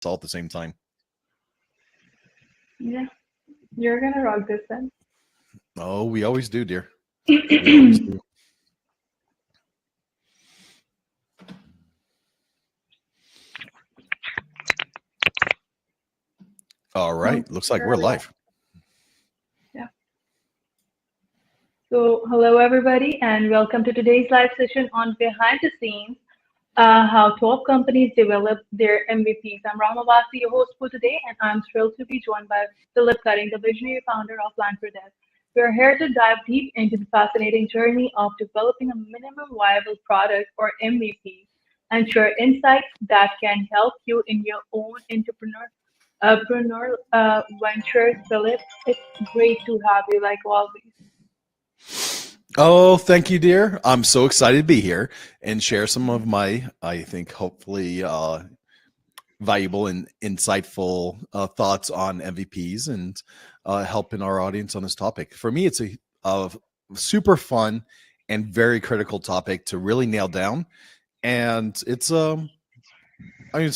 all at the same time. Yeah, you're gonna rock this then. Oh, we always do, dear. We always do. All Oh, right. Looks like we're there we are. live. Yeah. So, hello everybody, and welcome to today's live session on behind the scenes, how top companies develop their MVPs. I'm Rahima Wasti, your host for today, and I'm thrilled to be joined by Philip Cutting, the visionary founder of Land for Dev. We're here to dive deep into the fascinating journey of developing a minimum viable product or MVP and share insights that can help you in your own entrepreneur ventures. Philip, it's great to have you like always. Oh, thank you, dear. I'm so excited to be here and share some of my, I think, hopefully valuable and insightful thoughts on MVPs and helping our audience on this topic. For me, it's a super fun and very critical topic to really nail down. And it's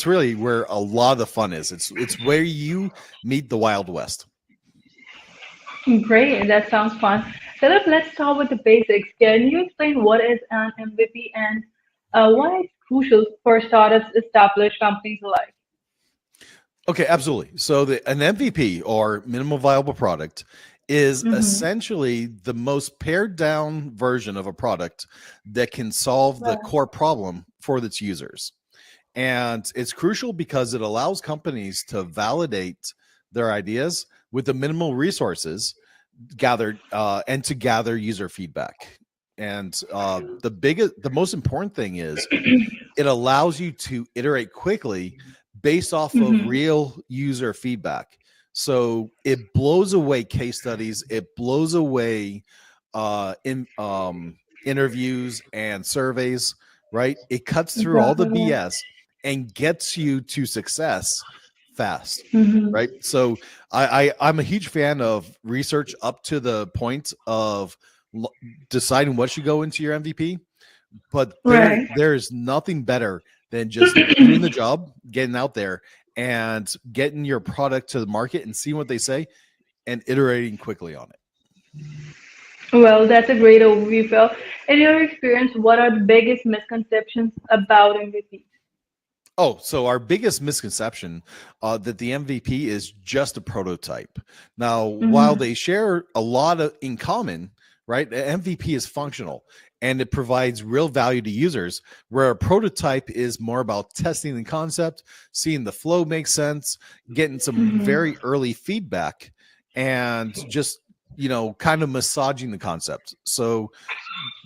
really where a lot of the fun is. It's where you meet the Wild West. Great, that sounds fun. Philip, let's start with the basics. Can you explain what is an MVP and why it's crucial for startups, established companies alike? Okay, absolutely. So an MVP or minimum viable product is Mm-hmm. essentially the most pared down version of a product that can solve the Right. core problem for its users. And it's crucial because it allows companies to validate their ideas with the minimal resources gathered and to gather user feedback. And the most important thing is it allows you to iterate quickly based off of Mm-hmm. real user feedback. So it blows away case studies, it blows away in interviews and surveys, right? It cuts through all the Exactly. Right. BS and gets you to success fast. Mm-hmm. Right. So I'm a huge fan of research up to the point of deciding what should go into your MVP, but Right. there's nothing better than just doing the job, getting out there and getting your product to the market and seeing what they say and iterating quickly on it. Well, that's a great overview, Phil. In your experience, what are the biggest misconceptions about MVPs? Oh, so our biggest misconception that the MVP is just a prototype. Now, while Mm-hmm. they share a lot in common, right? The MVP is functional and it provides real value to users, where a prototype is more about testing the concept, seeing the flow make sense, getting some Mm-hmm. very early feedback, and just kind of massaging the concept. So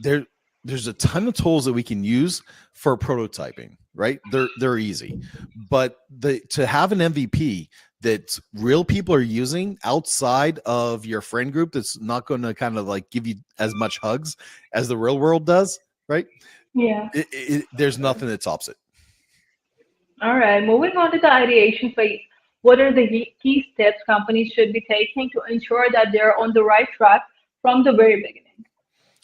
there there's a ton of tools that we can use for prototyping, right? They're easy, but to have an MVP that real people are using outside of your friend group, that's not going to kind of like give you as much hugs as the real world does, right? Yeah. There's nothing that tops it. All right. Moving on to the ideation phase. What are the key steps companies should be taking to ensure that they're on the right track from the very beginning?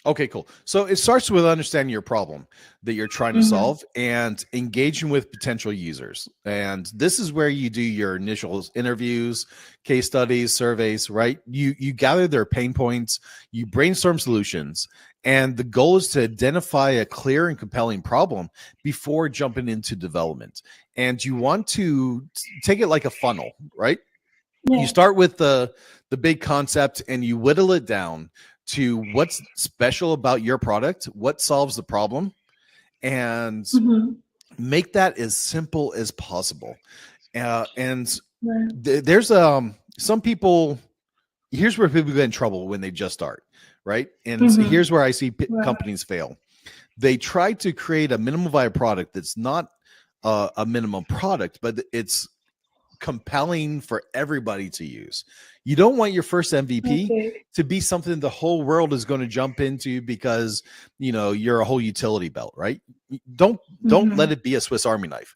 Okay, cool. So it starts with understanding your problem that you're trying to Mm-hmm. solve and engaging with potential users. And this is where you do your initial interviews, case studies, surveys, right? You gather their pain points, you brainstorm solutions, and the goal is to identify a clear and compelling problem before jumping into development. And you want to take it like a funnel, right? You Yeah. start with the big concept and you whittle it down to what's special about your product, what solves the problem, and Mm-hmm. make that as simple as possible. And Right. there's some people. Here's where people get in trouble when they just start, right? And Mm-hmm. here's where I see Right. companies fail. They try to create a minimum viable product that's not a minimum product, but it's compelling for everybody to use. You don't want your first MVP Okay. to be something the whole world is going to jump into because you're a whole utility belt, right? Don't let Mm-hmm. it be a Swiss Army knife.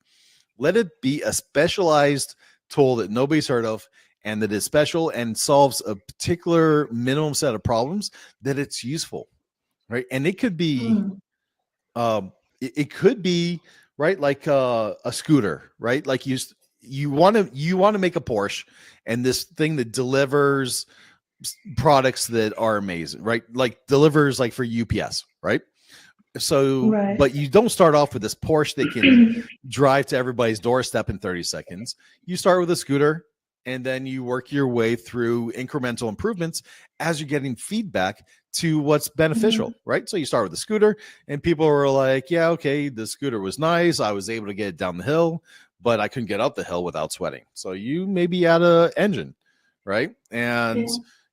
Let it be a specialized tool that nobody's heard of and that is special and solves a particular minimum set of problems that it's useful, right? And it could be Mm-hmm. it could be right like a scooter, right? Like you want to make a Porsche and this thing that delivers products that are amazing, right? Like delivers like for UPS, right? So, Right. but you don't start off with this Porsche that can drive to everybody's doorstep in 30 seconds. You start with a scooter and then you work your way through incremental improvements as you're getting feedback to what's beneficial, right? So you start with the scooter and people were like, yeah, okay, the scooter was nice. I was able to get it down the hill, but I couldn't get up the hill without sweating. So you maybe add a engine, right? And,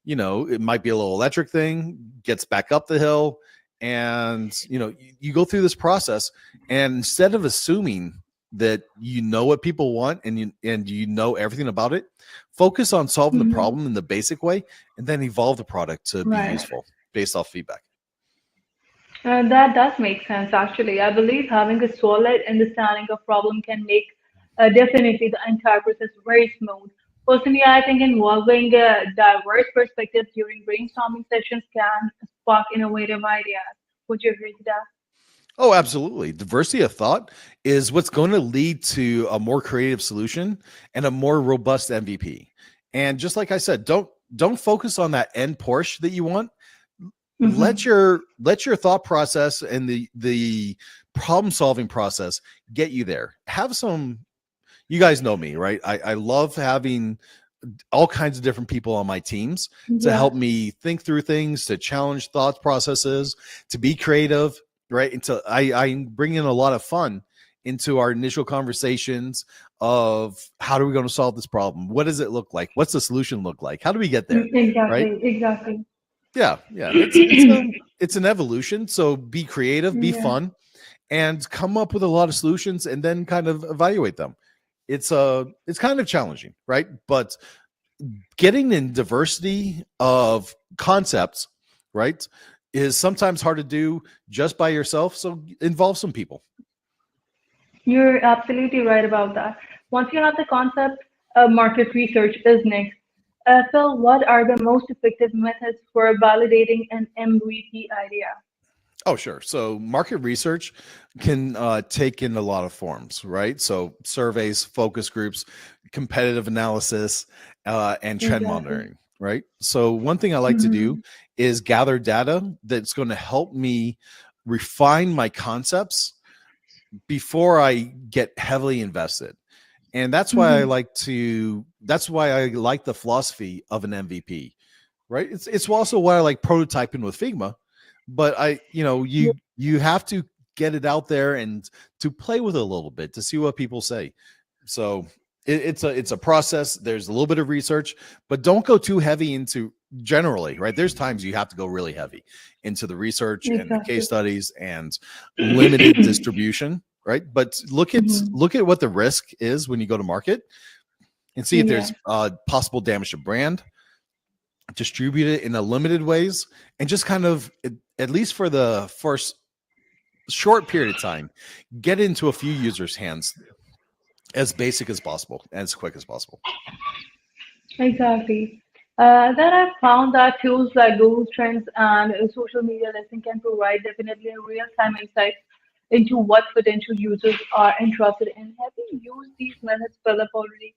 Yeah. it might be a little electric thing, gets back up the hill. And, you go through this process, and instead of assuming that you know what people want and you know everything about it, focus on solving the problem in the basic way and then evolve the product to be Right. useful based off feedback. That does make sense, actually. I believe having a solid understanding of problem can make definitely the entire process very smooth. Personally, I think involving diverse perspectives during brainstorming sessions can spark innovative ideas. Would you agree to that? Oh, absolutely. Diversity of thought is what's going to lead to a more creative solution and a more robust MVP. And just like I said, don't focus on that end Porsche that you want. Mm-hmm. Let your thought process and the problem solving process get you there. Have some, you guys know me, right? I love having all kinds of different people on my teams to Yes. help me think through things, to challenge thought processes, to be creative, right? And to I bring in a lot of fun into our initial conversations of how are we going to solve this problem? What does it look like? What's the solution look like? How do we get there? Right? Exactly. Exactly. Yeah. And it's an evolution. So be creative, be Yeah. fun, and come up with a lot of solutions and then kind of evaluate them. It's kind of challenging, right? But getting in diversity of concepts, right, is sometimes hard to do just by yourself. So involve some people. You're absolutely right about that. Once you have the concept, market research is next. Phil, what are the most effective methods for validating an MVP idea? Oh, sure. So market research can take in a lot of forms, right? So surveys, focus groups, competitive analysis, and trend Exactly. monitoring, right? So one thing I like to do Hmm. is gather data that's going to help me refine my concepts before I get heavily invested. And Hmm. that's why I like the philosophy of an MVP, right? It's also why I like prototyping with Figma, but you have to get it out there and to play with it a little bit to see what people say. So it's a process. There's a little bit of research, but don't go too heavy into generally, right? There's times you have to go really heavy into the research and the case Exactly. studies and limited distribution, right? But Hmm. look at what the risk is when you go to market and see if there's Yes. possible damage to brand, distribute it in a limited ways, and just kind of at least for the first short period of time, get into a few users' hands as basic as possible, as quick as possible. Exactly. Then I found that tools like Google Trends and social media listing can provide definitely a real-time insight into what potential users are interested in. Have you used these methods, Philip, already?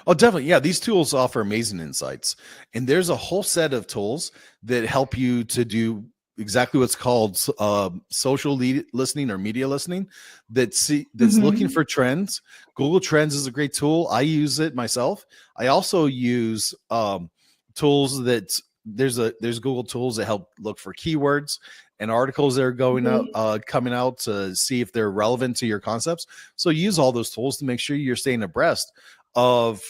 Oh, definitely. Yeah, these tools offer amazing insights. And there's a whole set of tools that help you to do exactly what's called social listening or media listening that's looking Mm-hmm. for trends. Google Trends is a great tool. I use it myself. I also use tools that there's Google tools that help look for keywords and articles that are going out Great. coming out to see if they're relevant to your concepts. So use all those tools to make sure you're staying abreast of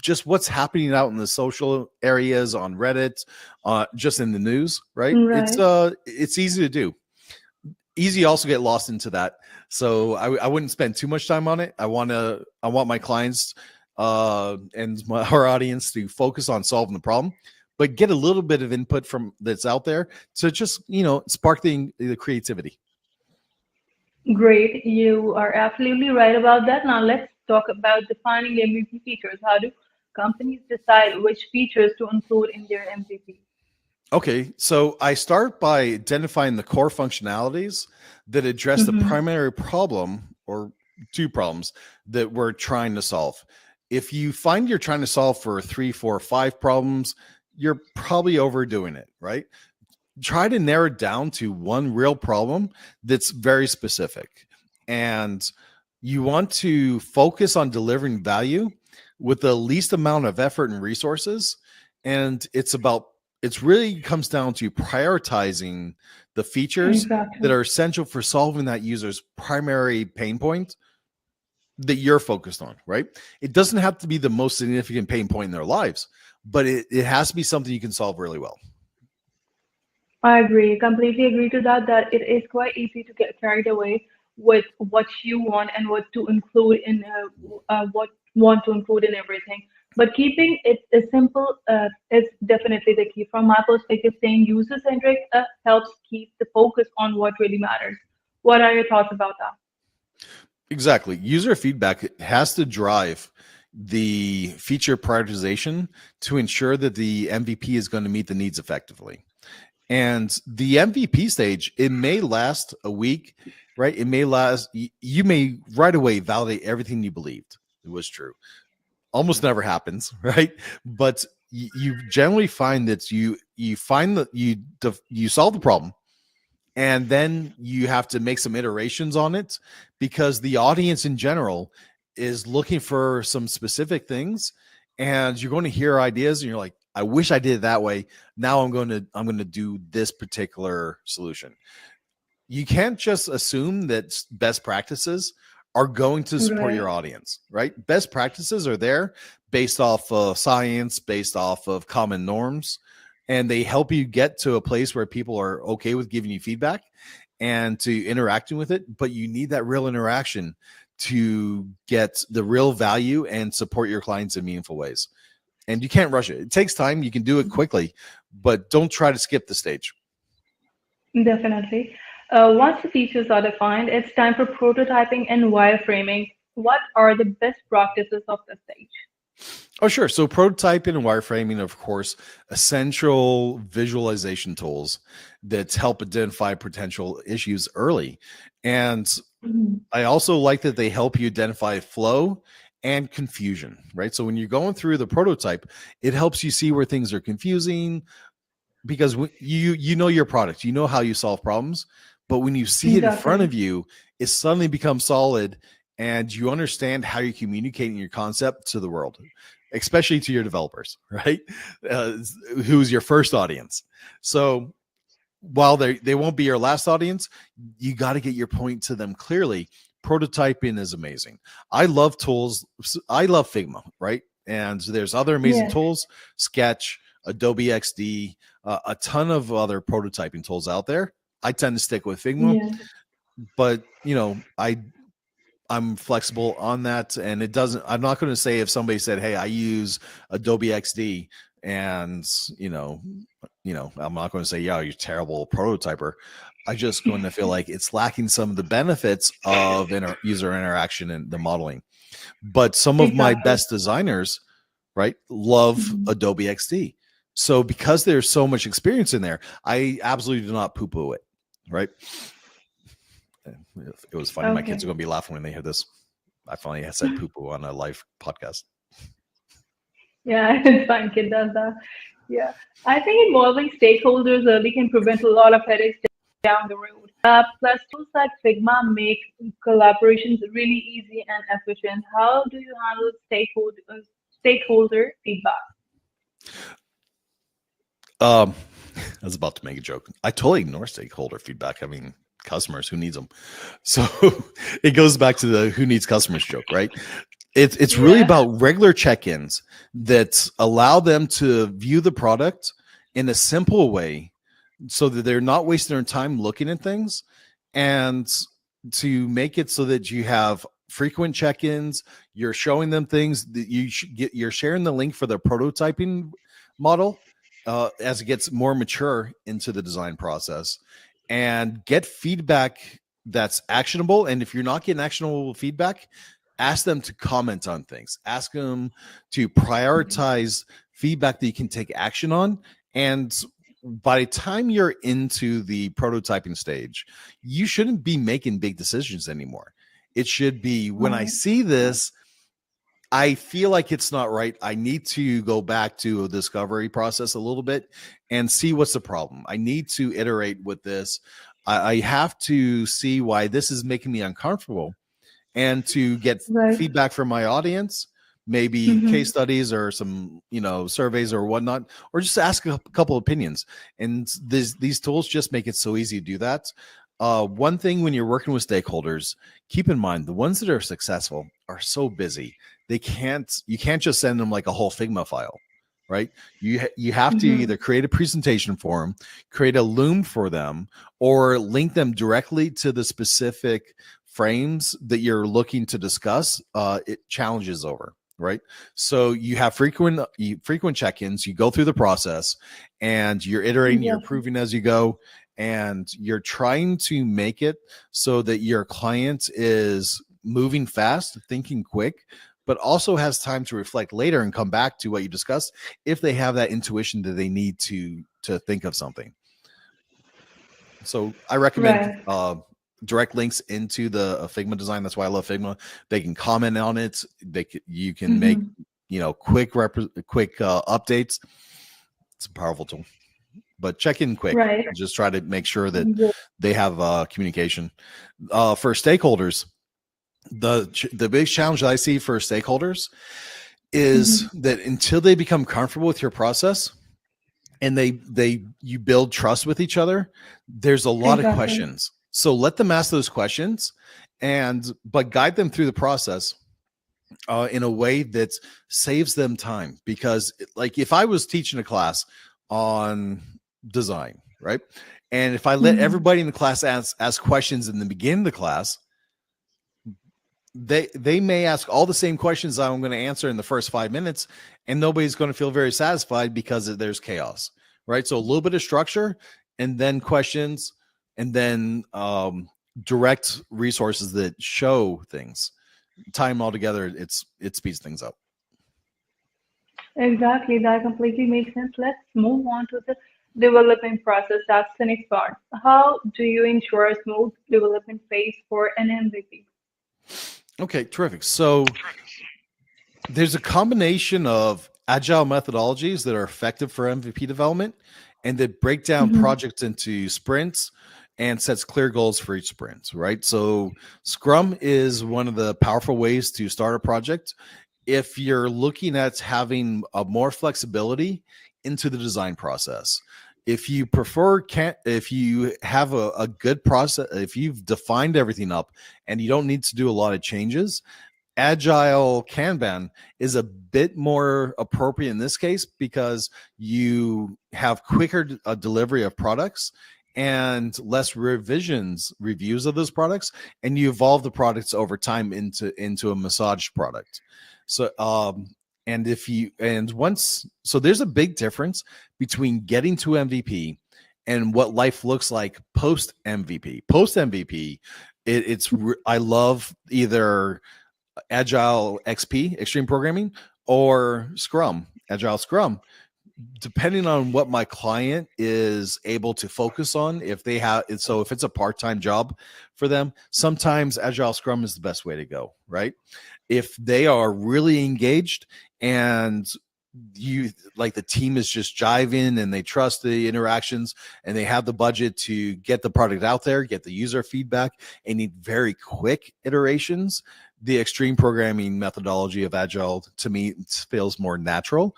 just what's happening out in the social areas on Reddit, just in the news, right? Right. It's easy to do. Easy to also get lost into that. So I wouldn't spend too much time on it. I want my clients and our audience to focus on solving the problem, but get a little bit of input from that's out there to just spark the creativity. Great. You are absolutely right about that. Now let's talk about defining MVP features. How do companies decide which features to include in their MVP? Okay, so I start by identifying the core functionalities that address the Mm-hmm. primary problem or two problems that we're trying to solve. If you find you're trying to solve for 3, 4, 5 problems, you're probably overdoing it, right? Try to narrow it down to one real problem that's very specific. And you want to focus on delivering value with the least amount of effort and resources. And it's really comes down to prioritizing the features that Exactly. are essential for solving that user's primary pain point that you're focused on, right? It doesn't have to be the most significant pain point in their lives, but it has to be something you can solve really well. I agree, completely agree to that, that it is quite easy to get carried away with what you want and what to include in what want to include in everything. But keeping it as simple is definitely the key. From my perspective, staying user-centric helps keep the focus on what really matters. What are your thoughts about that? Exactly. User feedback has to drive the feature prioritization to ensure that the MVP is going to meet the needs effectively. And the MVP stage, it may last a week, right? It may last, you may right away validate everything you believed it was true. Almost never happens, right? But you generally find that you find that you solve the problem, and then you have to make some iterations on it because the audience in general is looking for some specific things, and you're going to hear ideas and you're like, I wish I did it that way. Now I'm going to do this particular solution. You can't just assume that best practices are going to support your Right. audience, right? Best practices are there based off of science, based off of common norms, and they help you get to a place where people are okay with giving you feedback and to interacting with it. But you need that real interaction to get the real value and support your clients in meaningful ways. And you can't rush it. It takes time. You can do it quickly, but don't try to skip the stage. Definitely. Once the features are defined, it's time for prototyping and wireframing. What are the best practices of the stage? Oh, sure. So prototyping and wireframing, of course, essential visualization tools that help identify potential issues early. And Mhm. I also like that they help you identify flow and confusion, right? So when you're going through the prototype, it helps you see where things are confusing, because you know your product, you know how you solve problems, but when you see it in front Exactly. of you, it suddenly becomes solid, and you understand how you're communicating your concept to the world, especially to your developers, right? Uh, who's your first audience. So while they won't be your last audience, you got to get your point to them clearly. Prototyping is amazing. I love tools. I love Figma, right? And there's other amazing Yes. tools, Sketch, Adobe XD, a ton of other prototyping tools out there. I tend to stick with Figma, Yes. but I'm flexible on that, and it doesn't. I'm not going to say if somebody said, "Hey, I use Adobe XD," and I'm not going to say, "Yeah, you're a terrible prototyper." I just going to feel like it's lacking some of the benefits of user interaction and the modeling. But some of my Exactly. best designers, right, love Mhm. Adobe XD. So because there's so much experience in there, I absolutely do not poo-poo it, right? It was funny. My kids are Okay. going to be laughing when they hear this. I finally said poo-poo on a live podcast. Yeah, it's fine. Kid does that. Yeah. I think involving stakeholders early can prevent a lot of headaches down the road. Plus, tools like Figma make collaborations really easy and efficient. How do you handle stakeholder feedback? Um, I was about to make a joke. I totally ignore stakeholder feedback. I mean, customers, who needs them? So it goes back to the who needs customers joke, right? It's really Yeah. about regular check-ins that allow them to view the product in a simple way so that they're not wasting their time looking at things, and to make it so that you have frequent check-ins. You're showing them things that you're sharing the link for the prototyping model as it gets more mature into the design process, and get feedback that's actionable. And if you're not getting actionable feedback, ask them to comment on things, ask them to prioritize feedback that you can take action on. And by the time you're into the prototyping stage, you shouldn't be making big decisions anymore. It should be when I Right. see this, I feel like it's not right. I need to go back to a discovery process a little bit and see what's the problem. I need to iterate with this. I have to see why this is making me uncomfortable and to get Right. feedback from my audience, maybe case Mm-hmm. studies or some, surveys or whatnot, or just ask a couple opinions. And these tools just make it so easy to do that. One thing when you're working with stakeholders, keep in mind the ones that are successful are so busy. You can't just send them like a whole Figma file, right? You have to Mm-hmm. either create a presentation for them, create a loom for them, or link them directly to the specific frames that you're looking to discuss. It challenges over, right? So you have frequent check-ins. You go through the process, and you're iterating, you're Exactly. improving as you go, and you're trying to make it so that your client is moving fast, thinking quick, but also has time to reflect later and come back to what you discussed if they have that intuition that they need to think of something. So I recommend Right. direct links into the Figma design. That's why I love Figma. They can comment on it. You can make Mm-hmm. quick updates. It's a powerful tool, but check in quick. Right. Just try to make sure that Yeah. they have communication. For stakeholders, the big challenge that I see for stakeholders is Mm-hmm. that until they become comfortable with your process and you build trust with each other, there's a lot of Exactly. questions. So let them ask those questions, but guide them through the process in a way that saves them time. Because like if I was teaching a class on design, right, and if I let Mm-hmm. everybody in the class ask questions in the beginning of the class, they may ask all the same questions I'm going to answer in the first 5 minutes, and nobody's going to feel very satisfied because there's chaos, right? So a little bit of structure, and then questions, and then direct resources that show things. Tie them all together. It speeds things up. Exactly. That completely makes sense. Let's move on to the development process. That's the next part. How do you ensure a smooth development phase for an MVP? Okay, terrific. So there's a combination of agile methodologies that are effective for MVP development and that break down Mm-hmm. projects into sprints and sets clear goals for each sprint, right? So Scrum is one of the powerful ways to start a project. If you're looking at having more flexibility into the design process, if you prefer, if you have a good process, if you've defined everything up and you don't need to do a lot of changes, agile Kanban is a bit more appropriate in this case because you have quicker delivery of products and less reviews of those products, and you evolve the products over time into a massaged product. So and if you and once so there's a big difference between getting to MVP and what life looks like post MVP. Post MVP, I love either Agile XP, Extreme Programming, or Scrum, Agile Scrum, depending on what my client is able to focus on. If they have, so if it's a part-time job for them, sometimes Agile Scrum is the best way to go, right? If they are really engaged and you like the team is just jiving and they trust the interactions and they have the budget to get the product out there, get the user feedback, and need very quick iterations, the extreme programming methodology of agile to me feels more natural.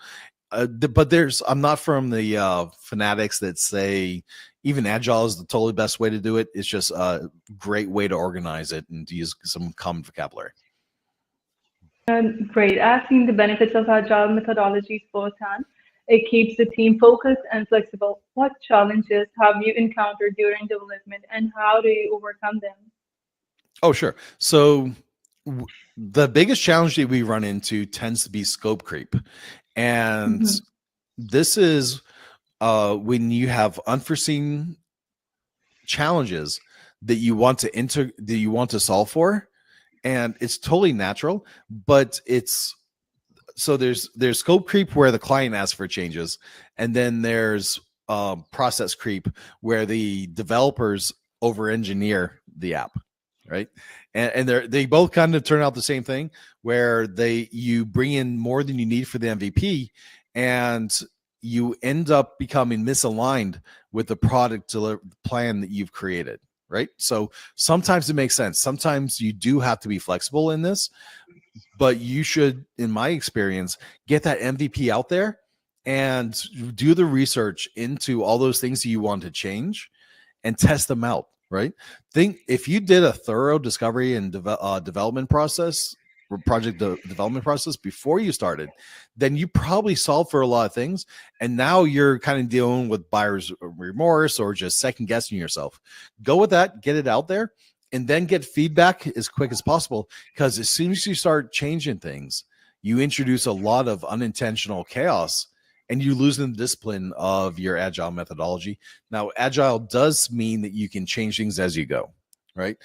But I'm not from the fanatics that say even agile is the totally best way to do it. It's just a great way to organize it and to use some common vocabulary. Great. I've seen the benefits of agile methodologies firsthand. It keeps the team focused and flexible. What challenges have you encountered during development and how do you overcome them? Oh, sure. So the biggest challenge that we run into tends to be scope creep. And Mm-hmm. this is when you have unforeseen challenges that you want to solve for, and it's totally natural, but it's so there's scope creep where the client asks for changes, and then there's process creep where the developers over engineer the app, right? And they both kind of turn out the same thing, where you bring in more than you need for the MVP, and you end up becoming misaligned with the product plan that you've created, right? So sometimes it makes sense. Sometimes you do have to be flexible in this, but you should, in my experience, get that MVP out there and do the research into all those things that you want to change and test them out, right? Think if you did a thorough discovery and development process, development process before you started, then you probably solved for a lot of things. And now you're kind of dealing with buyer's remorse or just second guessing yourself. Go with that, get it out there, and then get feedback as quick as possible. Because as soon as you start changing things, you introduce a lot of unintentional chaos and you lose the discipline of your agile methodology. Now, agile does mean that you can change things as you go, right?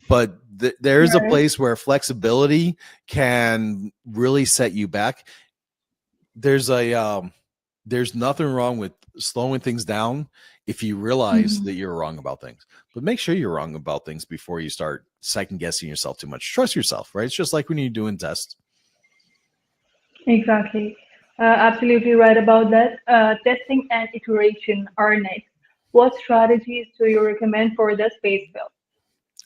But there is a place where flexibility can really set you back. There's nothing wrong with slowing things down if you realize that you're wrong about things. But make sure you're wrong about things before you start second guessing yourself too much. Trust yourself, right? It's just like when you're doing tests. Exactly. Absolutely right about that. Testing and iteration are next. What strategies do you recommend for the space, Phil?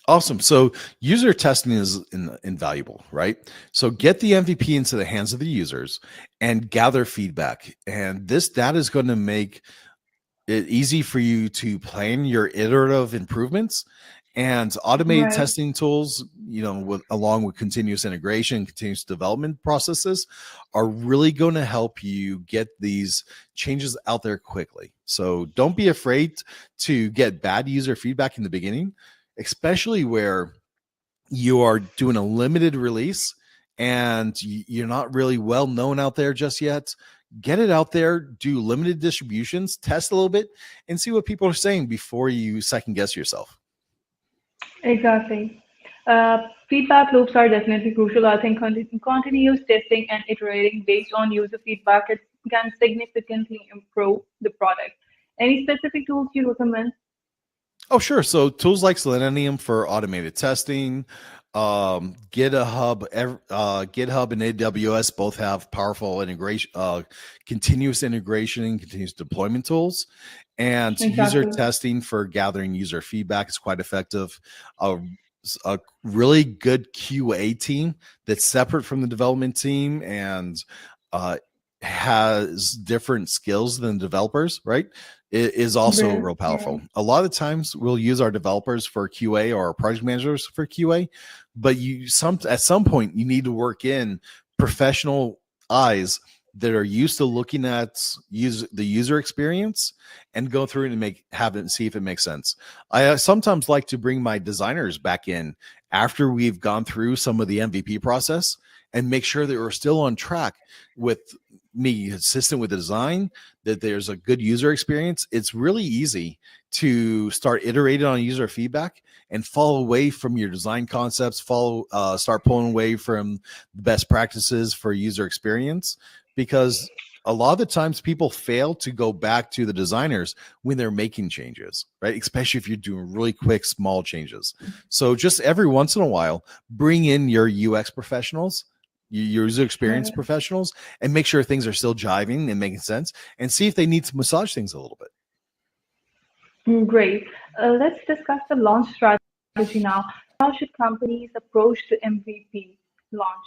Awesome. So user testing is invaluable, right? So get the MVP into the hands of the users and gather feedback. And that is going to make it easy for you to plan your iterative improvements. And automated testing tools, along with continuous integration, continuous development processes, are really going to help you get these changes out there quickly. So don't be afraid to get bad user feedback in the beginning, especially where you are doing a limited release and you're not really well known out there just yet. Get it out there, do limited distributions, test a little bit, and see what people are saying before you second guess yourself. Exactly. Feedback loops are definitely crucial. I think continuous testing and iterating based on user feedback can significantly improve the product. Any specific tools you recommend? Oh, sure. So tools like Selenium for automated testing, GitHub and AWS both have powerful integration, continuous integration and continuous deployment tools. And user testing for gathering user feedback is quite effective. A really good QA team that's separate from the development team and has different skills than developers, right? It is also real powerful. A lot of times we'll use our developers for QA or our project managers for QA, but at some point you need to work in professional eyes that are used to looking at the user experience and go through it and see if it makes sense. I sometimes like to bring my designers back in after we've gone through some of the MVP process and make sure that we're still on track with me consistent with the design, that there's a good user experience. It's really easy to start iterating on user feedback and fall away from your design concepts, start pulling away from the best practices for user experience, because a lot of the times people fail to go back to the designers when they're making changes, right? Especially if you're doing really quick, small changes. So just every once in a while, bring in your UX professionals, your user experience professionals, and make sure things are still jiving and making sense, and see if they need to massage things a little bit. Great. Let's discuss the launch strategy now. How should companies approach the MVP launch?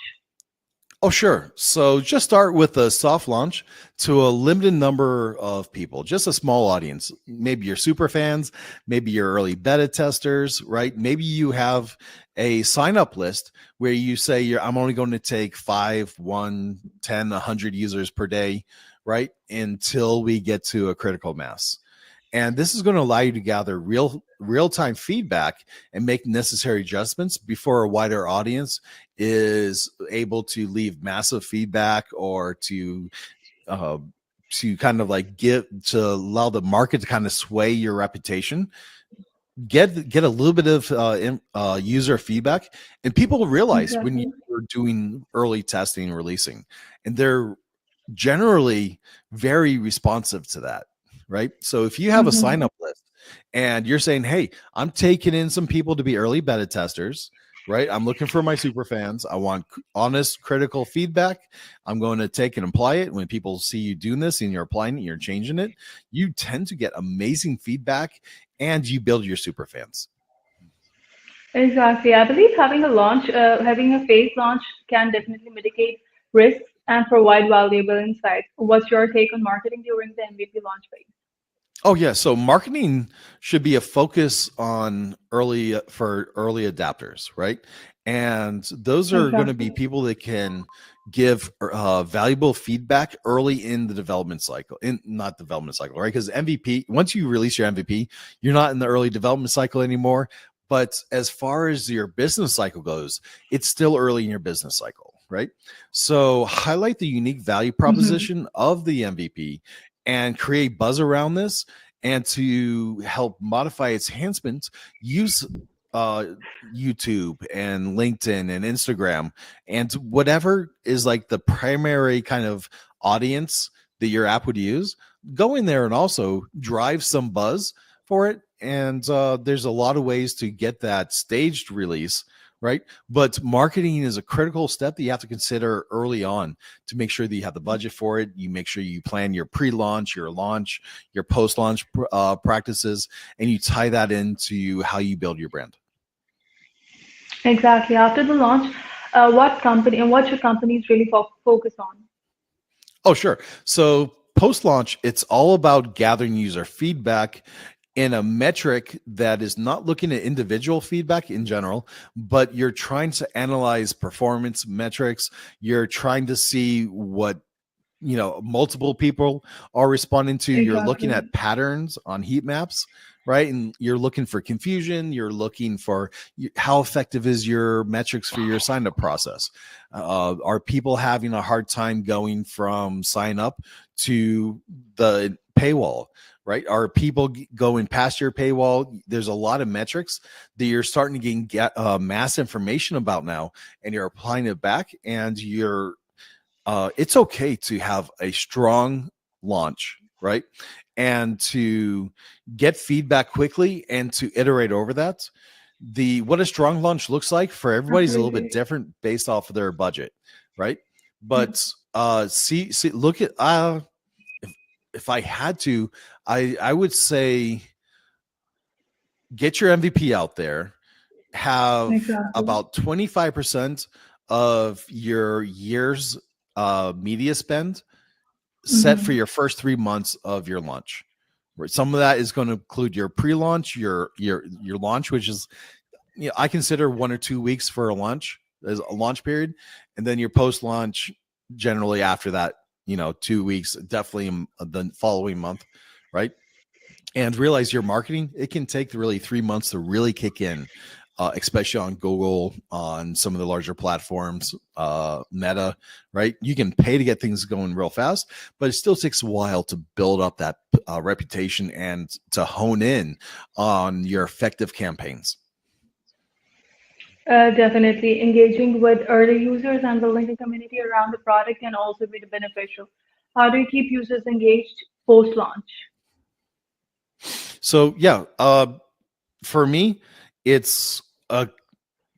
Oh, sure. So just start with a soft launch to a limited number of people, just a small audience. Maybe your super fans, maybe your early beta testers, right? Maybe you have a sign up list where you say I'm only going to take 5, 1, 10, 100 users per day, right? Until we get to a critical mass. And this is going to allow you to gather real-time feedback and make necessary adjustments before a wider audience is able to leave massive feedback or to kind of like allow the market to kind of sway your reputation. Get a little bit of user feedback, and people realize when you're doing early testing and releasing, and they're generally very responsive to that. Right. So if you have a sign up list And you're saying, hey, I'm taking in some people to be early beta testers, right? I'm looking for my super fans. I want honest, critical feedback. I'm going to take and apply it. When people see you doing this and you're applying it, you're changing it, you tend to get amazing feedback and you build your super fans. Exactly. I believe having a phase launch can definitely mitigate risks and provide valuable insights. What's your take on marketing during the MVP launch phase? Oh yeah, so marketing should be a focus on early for early adapters, right? And those are going to be Exactly. people that can give valuable feedback early in the development cycle, in not development cycle, right? Because MVP, once you release your MVP, you're not in the early development cycle anymore. But as far as your business cycle goes, it's still early in your business cycle, right? So highlight the unique value Hmm. proposition of the MVP and create buzz around this, and to help modify its enhancements, use uh, YouTube and LinkedIn and Instagram and whatever is like the primary kind of audience that your app would use. Go in there and also drive some buzz for it. And there's a lot of ways to get that staged release, right? But marketing is a critical step that you have to consider early on to make sure that you have the budget for it. You make sure you plan your pre-launch, your launch, your post-launch practices, and you tie that into how you build your brand. Exactly. After the launch, what should companies really focus on? Oh, sure. So post-launch, it's all about gathering user feedback in a metric that is not looking at individual feedback in general, but you're trying to analyze performance metrics. You're trying to see what multiple people are responding to. You're looking Exactly. at patterns on heat maps, right? And you're looking for confusion. You're looking for how effective is your metrics for your sign up process. Are people having a hard time going from sign up to the paywall, right? Are people going past your paywall? There's a lot of metrics that you're starting to get mass information about now, and you're applying it back, and it's okay to have a strong launch, right? And to get feedback quickly and to iterate over that. What a strong launch looks like for everybody's a little bit Absolutely. different based off of their budget, right? Mhm. But see look at if if I had to, I would say get your MVP out there, have Exactly. about 25% of your year's media spend set for Hmm. your first 3 months of your launch. Right? Some of that is going to include your pre-launch, your launch, which is I consider 1 or 2 weeks for a launch as a launch period, and then your post-launch generally after that, 2 weeks, definitely the following month, right? And realize your marketing, it can take really 3 months to really kick in, especially on Google, on some of the larger platforms, Meta, right? You can pay to get things going real fast, but it still takes a while to build up that reputation and to hone in on your effective campaigns. Definitely. Engaging with early users and building a community around the product can also be beneficial. How do you keep users engaged post launch? So yeah, for me, it's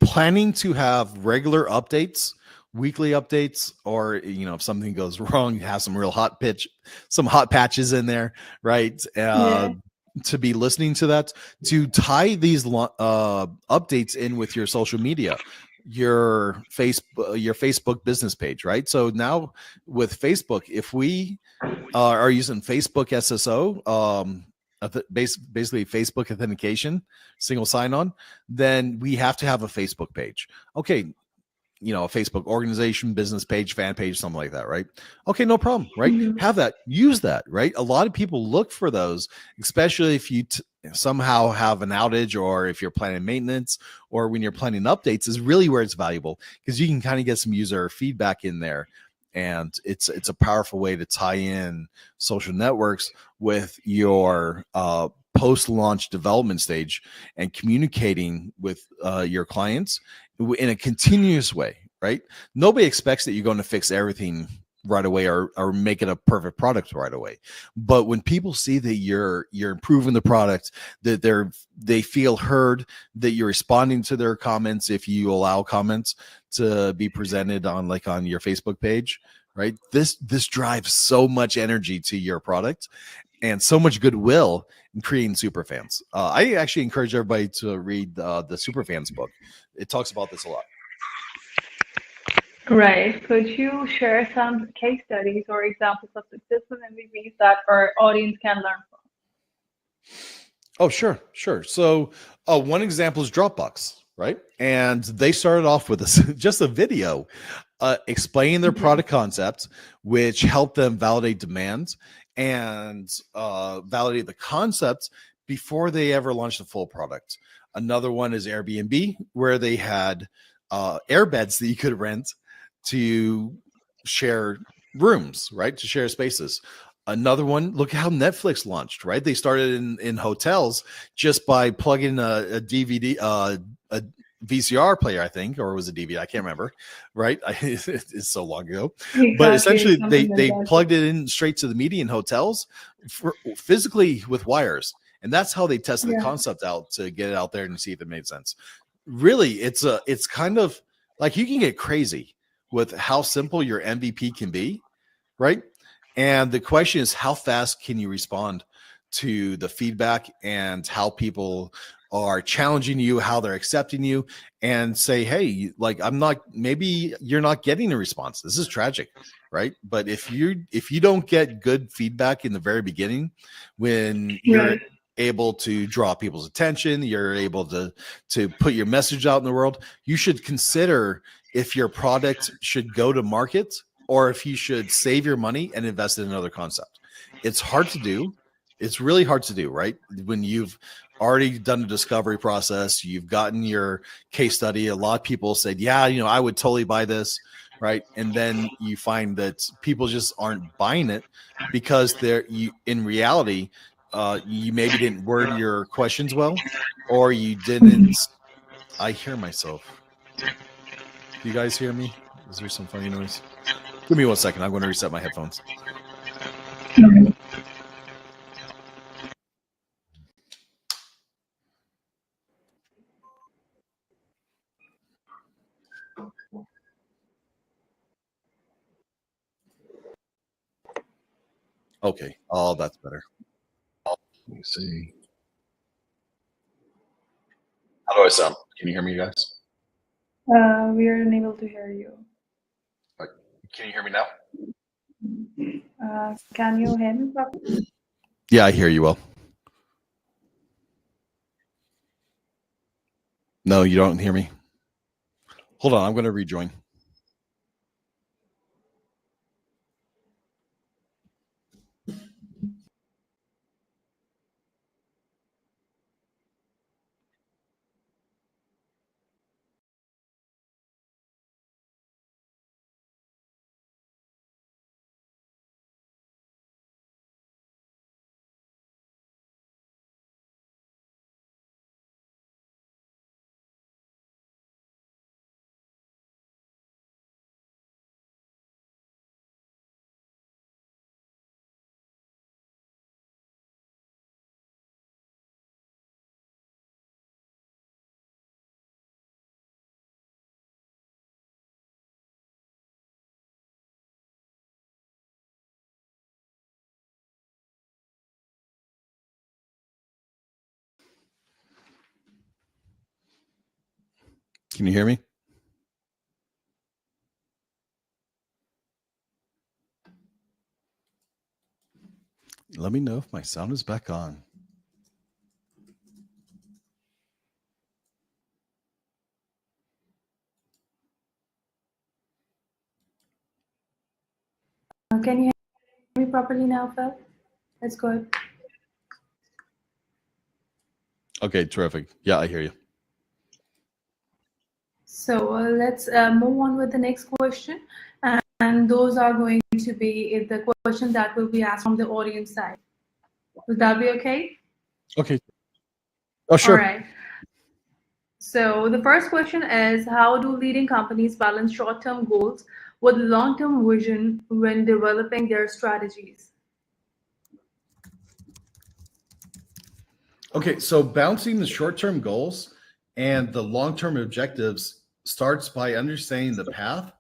planning to have regular updates, weekly updates, or if something goes wrong, have some hot patches in there, right? Yeah. To be listening to that, to tie these updates in with your social media, your Facebook business page, right? So now with Facebook, if we are using Facebook SSO, basically Facebook authentication, single sign on, then we have to have a Facebook page. Okay, a Facebook organization, business page, fan page, something like that, right? Okay, no problem, right? Hmm. Have that, use that, right? A lot of people look for those, especially if you somehow have an outage, or if you're planning maintenance, or when you're planning updates, is really where it's valuable, because you can kind of get some user feedback in there. And it's a powerful way to tie in social networks with your post-launch development stage and communicating with your clients in a continuous way, right? Nobody expects that you're going to fix everything right away or make it a perfect product right away. But when people see that you're improving the product, that they feel heard, that you're responding to their comments, if you allow comments to be presented on your Facebook page, right? This drives so much energy to your product and so much goodwill in creating superfans. I actually encourage everybody to read the Superfans book. It talks about this a lot. Right. Could you share some case studies or examples of successful MVPs that our audience can learn from? Oh, sure. So one example is Dropbox, right? And they started off with just a video explaining their product concept, which helped them validate demand and validate the concept before they ever launched the full product. Another one is Airbnb, where they had airbeds that you could rent to share rooms, right? To share spaces. Another one, look how Netflix launched, right? They started in hotels just by plugging a DVD, a VCR player, I think, or was it DVD? I can't remember, right? It's so long ago. But essentially, they plugged it in straight to the media in hotels physically with wires. And that's how they tested the concept out to get it out there and see if it made sense. Really, it's kind of like you can get crazy with how simple your MVP can be, right? And the question is, how fast can you respond to the feedback and how people are challenging you, how they're accepting you, and say, hey, maybe you're not getting a response. This is tragic, right? But if you don't get good feedback in the very beginning, when you're able to draw people's attention, you're able to put your message out in the world, you should consider if your product should go to market or if you should save your money and invest in another concept. It's hard to do. It's really hard to do, right? When you've already done the discovery process, you've gotten your case study. A lot of people said, yeah, I would totally buy this, right? And then you find that people just aren't buying it because in reality, you maybe didn't word your questions well, or you didn't. I hear myself. Do you guys hear me? Is there some funny noise? Give me 1 second. I'm going to reset my headphones. Okay. Oh, that's better. Let me see. How do I sound? Can you hear me, guys? We are unable to hear you. Can you hear me now? Can you hear me properly? Yeah, I hear you well. No, you don't hear me. Hold on. I'm going to rejoin. Can you hear me? Let me know if my sound is back on. Can you hear me properly now, Phil? That's good. Okay, terrific. Yeah, I hear you. So let's move on with the next question. And those are going to be the question that will be asked from the audience side. Will that be okay? Okay. Oh, sure. All right. So the first question is, how do leading companies balance short-term goals with long-term vision when developing their strategies? Okay, so balancing the short-term goals and the long-term objectives starts by understanding the path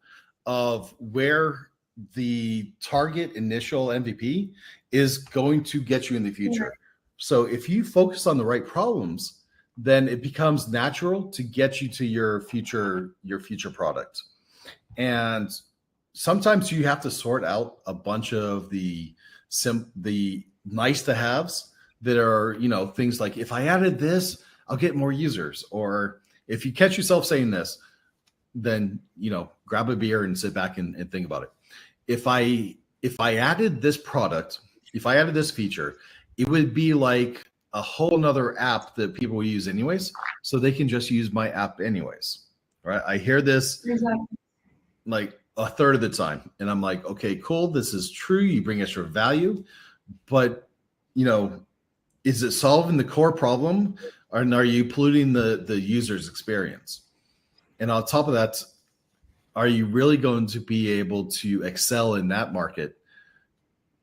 of where the target initial MVP is going to get you in the future. So if you focus on the right problems, then it becomes natural to get you to your future product. And sometimes you have to sort out a bunch of the nice to haves that are, things like, if I added this, I'll get more users. Or if you catch yourself saying this, then, grab a beer and sit back and think about it. If I added this product, if I added this feature, it would be like a whole nother app that people use anyways, so they can just use my app anyways, right? I hear this like a third of the time, and I'm like, okay, cool, this is true. You bring extra value, but is it solving the core problem, or are you polluting the user's experience? And on top of that, are you really going to be able to excel in that market?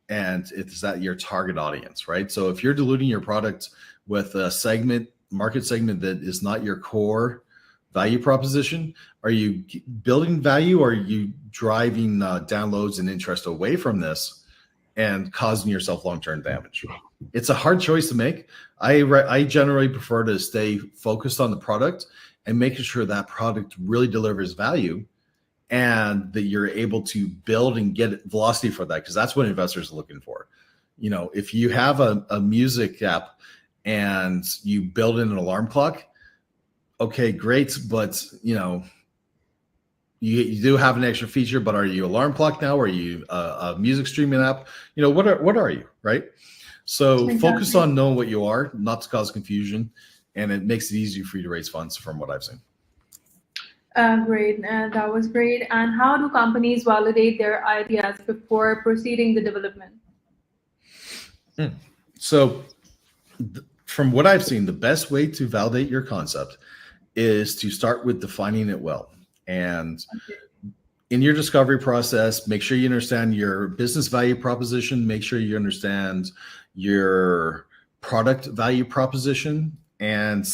And is that your target audience, right? So if you're diluting your product with a market segment that is not your core value proposition, are you building value, or are you driving downloads and interest away from this and causing yourself long-term damage? It's a hard choice to make. I generally prefer to stay focused on the product and making sure that product really delivers value, and that you're able to build and get velocity for that, because that's what investors are looking for. If you have a music app and you build in an alarm clock, okay, great, but you do have an extra feature, but are you alarm clock now? Or are you a music streaming app? What are you, right? So focus on knowing what you are, not to cause confusion, and it makes it easier for you to raise funds, from what I've seen. Great, that was great. And how do companies validate their ideas before proceeding the development? So from what I've seen, the best way to validate your concept is to start with defining it well. And in your discovery process, make sure you understand your business value proposition, make sure you understand your product value proposition, and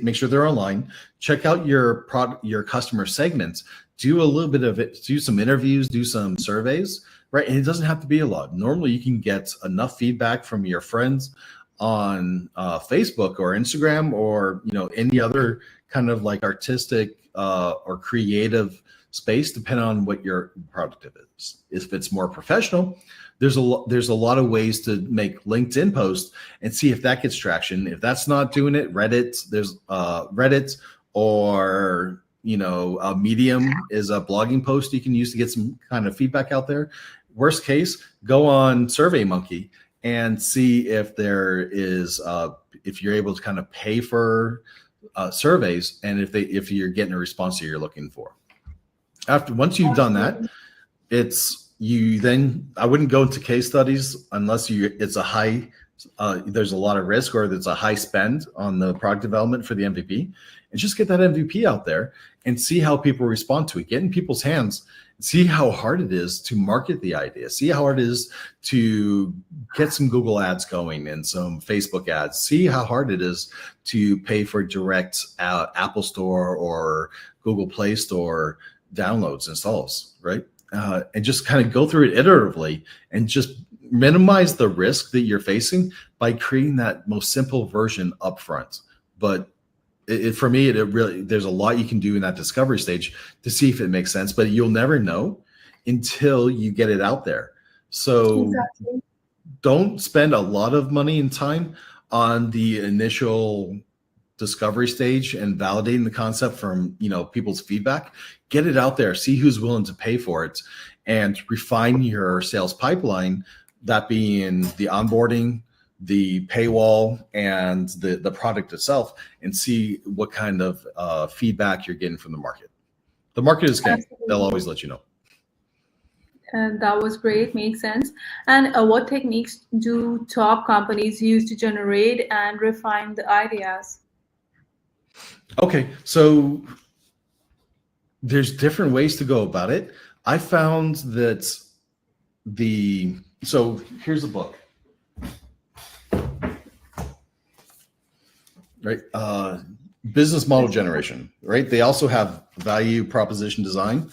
make sure they're online. Check out your customer segments. Do a little bit of it. Do some interviews. Do some surveys. Right, and it doesn't have to be a lot. Normally, you can get enough feedback from your friends on Facebook or Instagram, or any other kind of like artistic or creative space, depending on what your product is. If it's more professional, there's a lot of ways to make LinkedIn posts and see if that gets traction. If that's not doing it, there's Reddit, or a Medium is a blogging post you can use to get some kind of feedback out there. Worst case, go on SurveyMonkey and see if there is if you're able to kind of pay for surveys, and if you're getting a response that you're looking for. Once you've done that, I wouldn't go into case studies unless it's a high there's a lot of risk, or there's a high spend on the product development for the MVP, and just get that MVP out there and see how people respond to it. Get in people's hands, see how hard it is to market the idea, see how hard it is to get some Google ads going and some Facebook ads, see how hard it is to pay for direct Apple Store or Google Play Store downloads, installs, right? And just kind of go through it iteratively, and just minimize the risk that you're facing by creating that most simple version up front. But for me, there's a lot you can do in that discovery stage to see if it makes sense, but you'll never know until you get it out there. So don't spend a lot of money and time on the initial discovery stage and validating the concept from people's feedback. Get it out there, see who's willing to pay for it, and refine your sales pipeline, that being the onboarding, the paywall, and the product itself, and see what kind of feedback you're getting from the market. The market is king. They'll always let you know. And that was great, makes sense. And what techniques do top companies use to generate and refine the ideas? Okay, so there's different ways to go about it. I found that so here's a book, right? Business model generation, right? They also have value proposition design,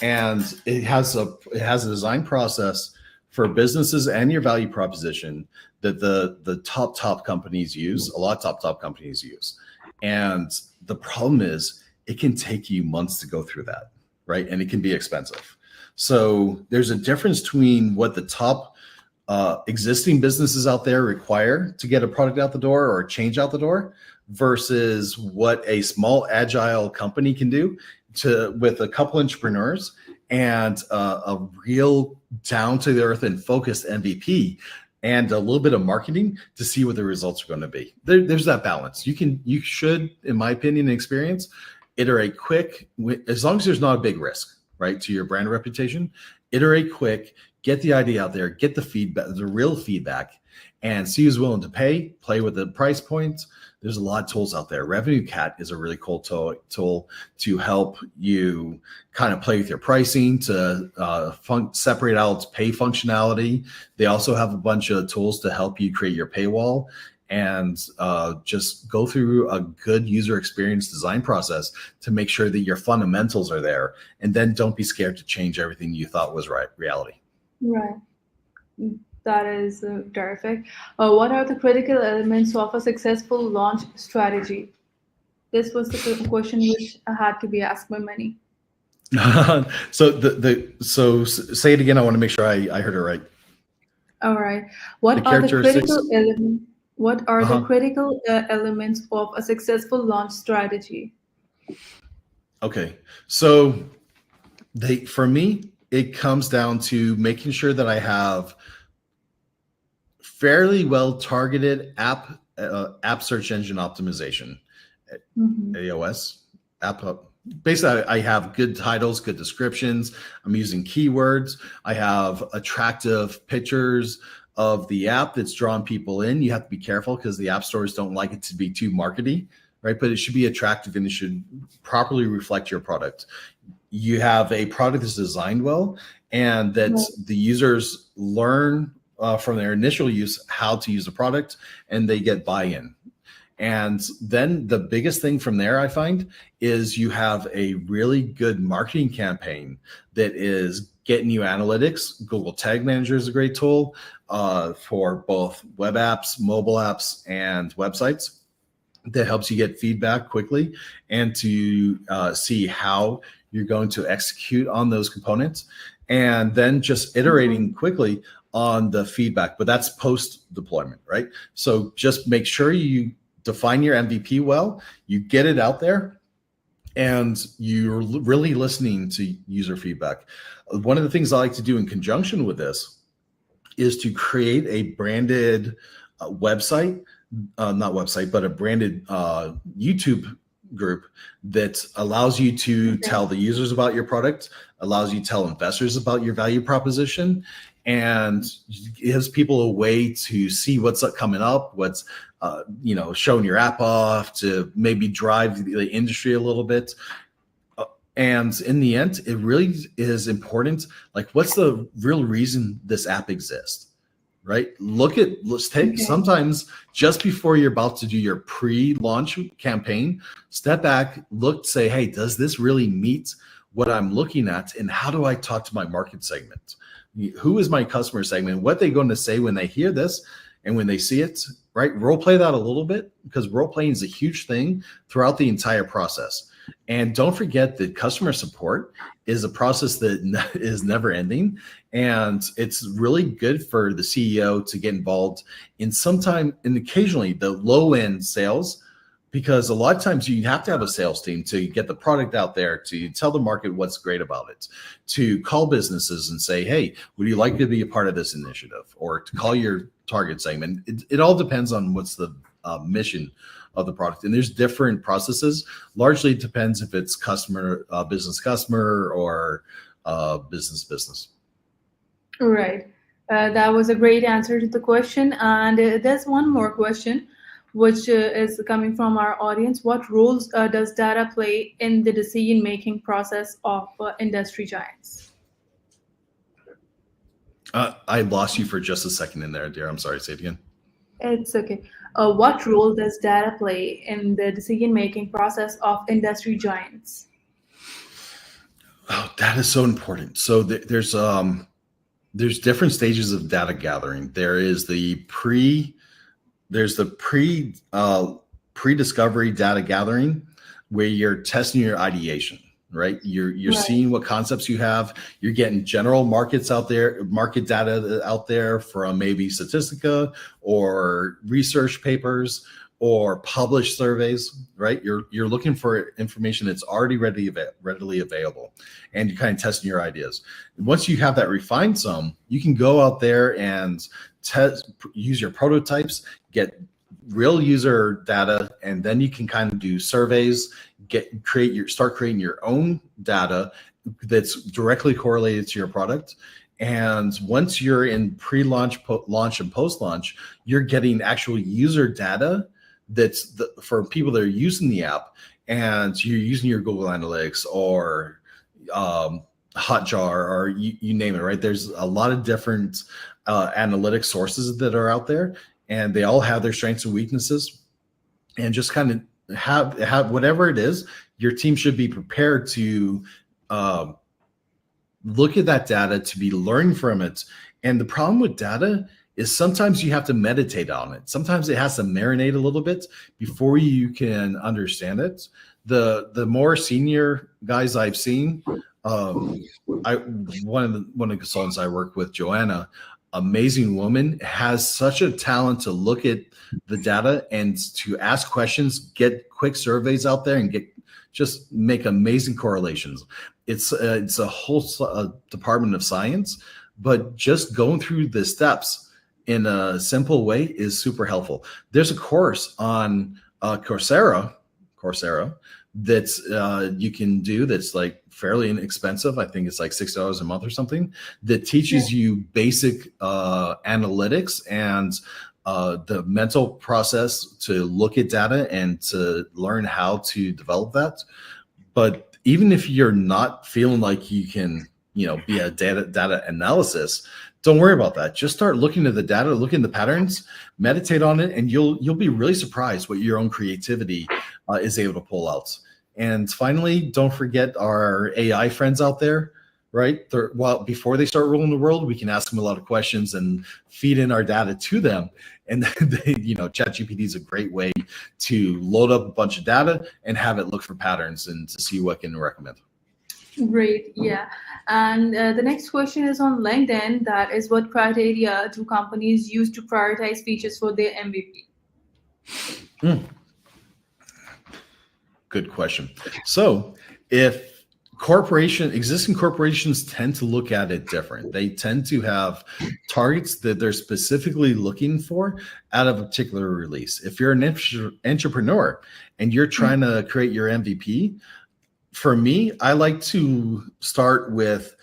and it has a design process for businesses and your value proposition that the top companies use. A lot of top companies use, and the problem is it can take you months to go through that, right? And it can be expensive. So there's a difference between what the top existing businesses out there require to get a product out the door or a change out the door versus what a small agile company can do with a couple entrepreneurs and a real down to the earth and focused MVP and a little bit of marketing to see what the results are going to be. There's that balance. You should, in my opinion and experience, iterate quick, as long as there's not a big risk, right, to your brand reputation. Iterate quick, get the idea out there, get the feedback, the real feedback, and see who's willing to pay, play with the price points. There's a lot of tools out there. Revenue Cat is a really cool tool to help you kind of play with your pricing, to separate out pay functionality. They also have a bunch of tools to help you create your paywall and just go through a good user experience design process to make sure that your fundamentals are there. And then don't be scared to change everything you thought was reality. Right. That is terrific. What are the critical elements of a successful launch strategy? This was the question which had to be asked by many. So say it again. I want to make sure I heard it right. All right. What are the critical elements of a successful launch strategy? Okay. So for me, it comes down to making sure that I have fairly well targeted app search engine optimization, AOS app. Basically, I have good titles, good descriptions. I'm using keywords. I have attractive pictures of the app that's drawn people in. You have to be careful because the app stores don't like it to be too markety, right? But it should be attractive and it should properly reflect your product. You have a product that's designed well and that the users learn from their initial use how to use the product and they get buy-in. And then the biggest thing from there I find is you have a really good marketing campaign that is getting you analytics. Google Tag Manager is a great tool for both web apps, mobile apps, and websites that helps you get feedback quickly and to see how you're going to execute on those components. And then just iterating quickly on the feedback, but that's post deployment, right? So just make sure you define your MVP well, you get it out there, and you're really listening to user feedback. One of the things I like to do in conjunction with this is to create a branded website, not website, but a branded YouTube group that allows you to tell the users about your product, allows you to tell investors about your value proposition, and gives people a way to see what's coming up, what's showing your app off, to maybe drive the industry a little bit. And in the end, it really is important. Like, what's the real reason this app exists, right? Sometimes just before you're about to do your pre-launch campaign, step back, look, say, hey, does this really meet what I'm looking at? And how do I talk to my market segment? Who is my customer segment? What are they going to say when they hear this and when they see it, right? Role play that a little bit, because role playing is a huge thing throughout the entire process. And don't forget that customer support is a process that is never ending. And it's really good for the CEO to get involved in occasionally the low end sales, because a lot of times you have to have a sales team to get the product out there, to tell the market what's great about it, to call businesses and say, hey, would you like to be a part of this initiative, or to call your target segment. It all depends on what's the mission of the product. And there's different processes. Largely it depends if it's business customer or business. Right. That was a great answer to the question. And there's one more question, which is coming from our audience. What roles does data play in the decision-making process of industry giants? I lost you for just a second in there, dear. I'm sorry. Say it again. It's okay. What role does data play in the decision-making process of industry giants? Oh, that is so important. So there's different stages of data gathering. There's the pre-discovery data gathering where you're testing your ideation, right? You're Right. seeing what concepts you have. You're getting general market data out there from maybe Statistica or research papers or published surveys, right? You're looking for information that's already readily available, and you're kind of testing your ideas. Once you have that refined some, you can go out there and use your prototypes, get real user data, and then you can kind of do surveys, start creating your own data that's directly correlated to your product. And once you're in pre-launch, launch, and post-launch, you're getting actual user data that's for people that are using the app, and you're using your Google Analytics or Hotjar or you name it, right? There's a lot of different analytic sources that are out there, and they all have their strengths and weaknesses. And just kind of have whatever it is, your team should be prepared to look at that data, to be learning from it. And the problem with data is sometimes you have to meditate on it. Sometimes it has to marinate a little bit before you can understand it. The more senior guys I've seen, one of the consultants I work with, Joanna, amazing woman, has such a talent to look at the data and to ask questions, get quick surveys out there, and just make amazing correlations. It's a whole department of science, but just going through the steps in a simple way is super helpful. There's a course on Coursera that's you can do that's like fairly inexpensive. I think it's like $6 a month or something, that teaches you basic analytics and the mental process to look at data and to learn how to develop that. But even if you're not feeling like you can, be a data analysis, don't worry about that. Just start looking at the data, look at the patterns, meditate on it, and you'll be really surprised what your own creativity is able to pull out. And finally, don't forget our AI friends out there, right? Before they start ruling the world, we can ask them a lot of questions and feed in our data to them. And then ChatGPT is a great way to load up a bunch of data and have it look for patterns and to see what can recommend. Great, yeah. And the next question is on LinkedIn. That is, what criteria do companies use to prioritize features for their MVP? Good question. So if existing corporations tend to look at it different. They tend to have targets that they're specifically looking for out of a particular release. If you're an entrepreneur and you're trying to create your MVP, for me, I like to start with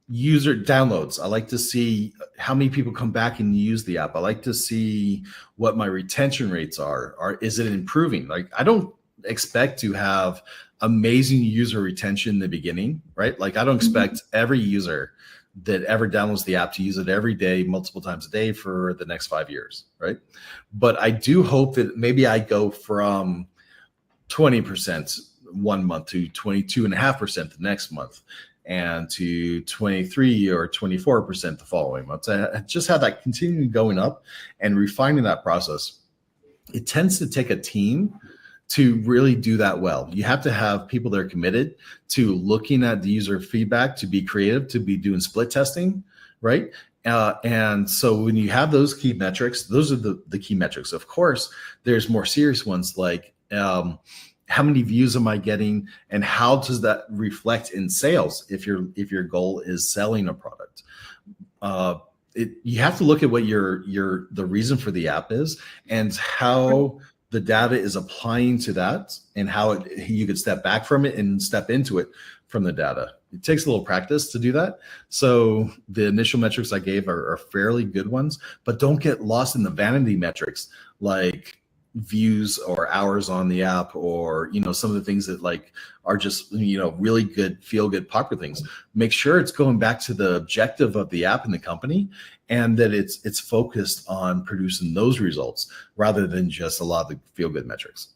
user downloads. I like to see how many people come back and use the app. I like to see what my retention rates are. Is it improving? Like, I don't expect to have amazing user retention in the beginning, right? Like, I don't expect every user that ever downloads the app to use it every day, multiple times a day for the next 5 years, right? But I do hope that maybe I go from 20% 1 month to 22.5% the next month, and to 23 or 24% the following month. I just have that continuing going up and refining that process. It tends to take a team to really do that well. You have to have people that are committed to looking at the user feedback, to be creative, to be doing split testing, right? And so when you have those key metrics, those are the key metrics. Of course, there's more serious ones like how many views am I getting, and how does that reflect in sales if your goal is selling a product. You have to look at what the reason for the app is and how the data is applying to that, and how you could step back from it and step into it from the data. It takes a little practice to do that. So the initial metrics I gave are fairly good ones, but don't get lost in the vanity metrics like views or hours on the app, or some of the things that like are just really good, feel good, popular things. Make sure it's going back to the objective of the app and the company, and that it's focused on producing those results rather than just a lot of the feel good metrics.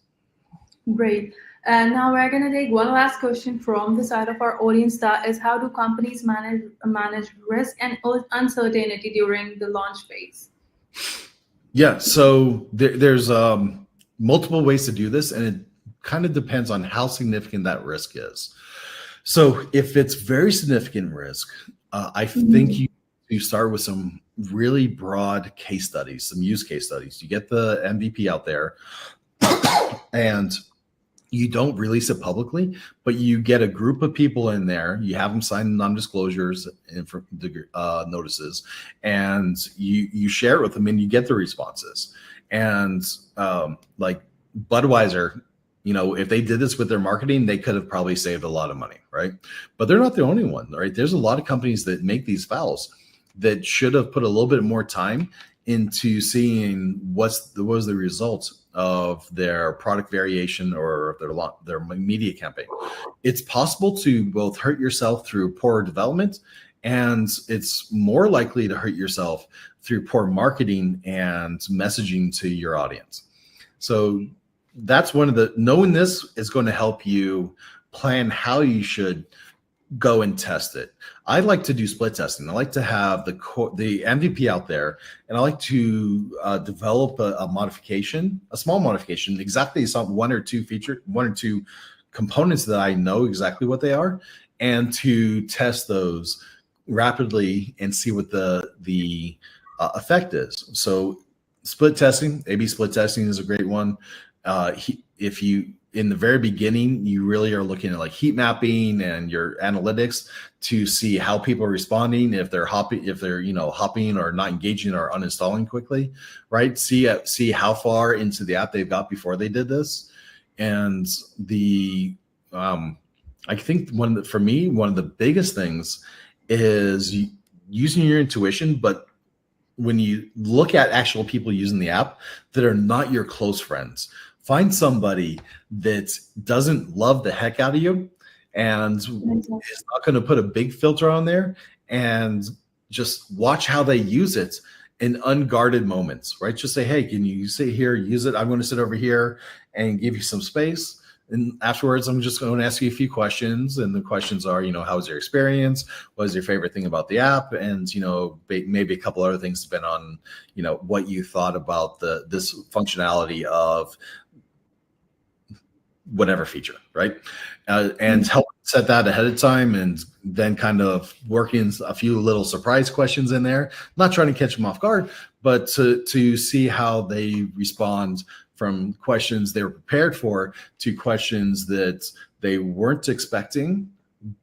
Great. And now we're going to take one last question from the side of our audience. That is, how do companies manage risk and uncertainty during the launch phase? Yeah, so there's multiple ways to do this, and it kind of depends on how significant that risk is. So if it's very significant risk, I think you start with some really broad case studies, some use case studies. You get the MVP out there, and you don't release it publicly, but you get a group of people in there. You have them sign non-disclosures notices, and you share it with them, and you get the responses. And like Budweiser, if they did this with their marketing, they could have probably saved a lot of money, right? But they're not the only one, right? There's a lot of companies that make these fouls that should have put a little bit more time into seeing what was the results of their product variation or their media campaign. It's possible to both hurt yourself through poor development, and it's more likely to hurt yourself through poor marketing and messaging to your audience. So that's knowing this is going to help you plan how you should go and test it. I like to do split testing. I like to have the MVP out there, and I like to develop a modification, a small modification, exactly one or two components that I know exactly what they are, and to test those rapidly and see what the effect is. So split testing, A/B split testing is a great one. If you in the very beginning, you really are looking at like heat mapping and your analytics to see how people are responding, if they're hopping or not engaging or uninstalling quickly, right? See how far into the app they've got before they did this. And I think for me, one of the biggest things is using your intuition, but when you look at actual people using the app that are not your close friends, find somebody that doesn't love the heck out of you and is not going to put a big filter on there, and just watch how they use it in unguarded moments, right? Just say, hey, can you sit here, use it? I'm going to sit over here and give you some space. And afterwards, I'm just going to ask you a few questions. And the questions are, how was your experience? What was your favorite thing about the app? And, maybe a couple other things depend on, what you thought about this functionality of whatever feature, right? And help set that ahead of time, and then kind of working a few little surprise questions in there, not trying to catch them off guard, but to see how they respond from questions they were prepared for to questions that they weren't expecting,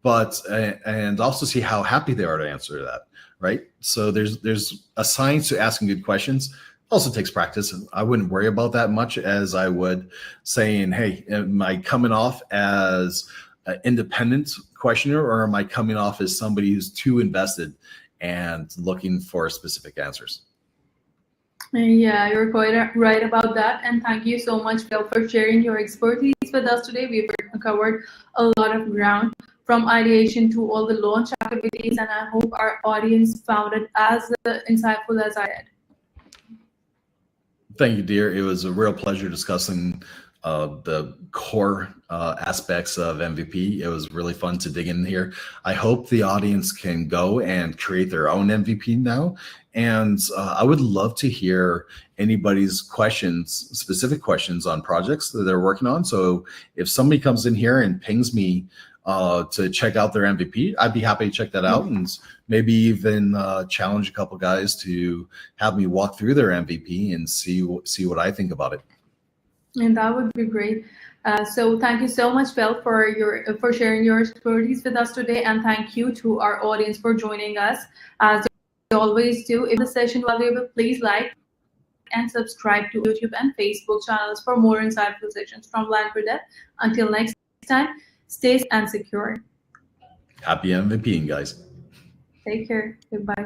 and also see how happy they are to answer that, right? So there's a science to asking good questions. Also takes practice. I wouldn't worry about that much as I would saying, hey, am I coming off as an independent questioner, or am I coming off as somebody who's too invested and looking for specific answers? Yeah, you're quite right about that. And thank you so much, Phil, for sharing your expertise with us today. We've covered a lot of ground, from ideation to all the launch activities, and I hope our audience found it as insightful as I did. Thank you, dear. It was a real pleasure discussing the core aspects of MVP. It was really fun to dig in here. I hope the audience can go and create their own MVP now. And I would love to hear anybody's specific questions on projects that they're working on. So if somebody comes in here and pings me to check out their MVP, I'd be happy to check that out, and maybe even challenge a couple guys to have me walk through their MVP and see what I think about it. And that would be great. So thank you so much, Phil, for sharing your expertise with us today, and thank you to our audience for joining us. As we always do, if the session was valuable, please like and subscribe to YouTube and Facebook channels for more insightful sessions from Line for Dev. Until next time, stay safe and secure. Happy MVPing, guys. Take care. Goodbye.